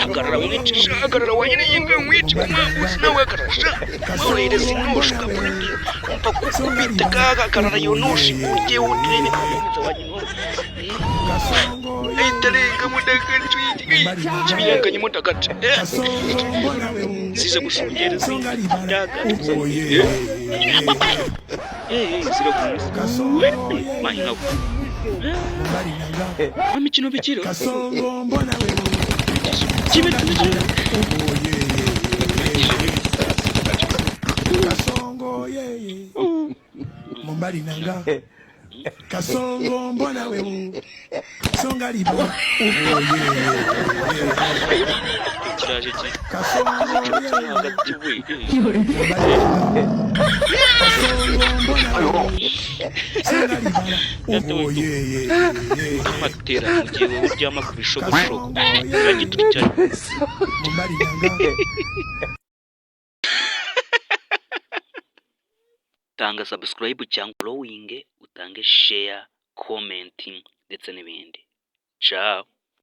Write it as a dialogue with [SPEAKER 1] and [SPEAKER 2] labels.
[SPEAKER 1] hagarara mwicisha hagarara wanyiriye mwici kumwanguzi nawe hagarara mwahereza intoshi ukapuriki umva kubita kahagarara iyo ntoshi ujye uturebe kukomeza wanyino ayitarenga mudagace kibiyanganye mudagace zize gushungereza ndagace zira kumwe mahina amikino bikiro
[SPEAKER 2] Kasongo yeye mumbali nanga Kasongo mbona wewe songa libo
[SPEAKER 1] kiraje ki
[SPEAKER 2] Kasongo yeye
[SPEAKER 1] hagati we
[SPEAKER 2] Kasongo mbona wewe songa libo yeye
[SPEAKER 1] amatera mugiye uryama ku bishogoshogo uragituricyane
[SPEAKER 2] mumbali nanga
[SPEAKER 1] tanga subscribe cyangwa following utange share comment ndetse n'ibindi ciao.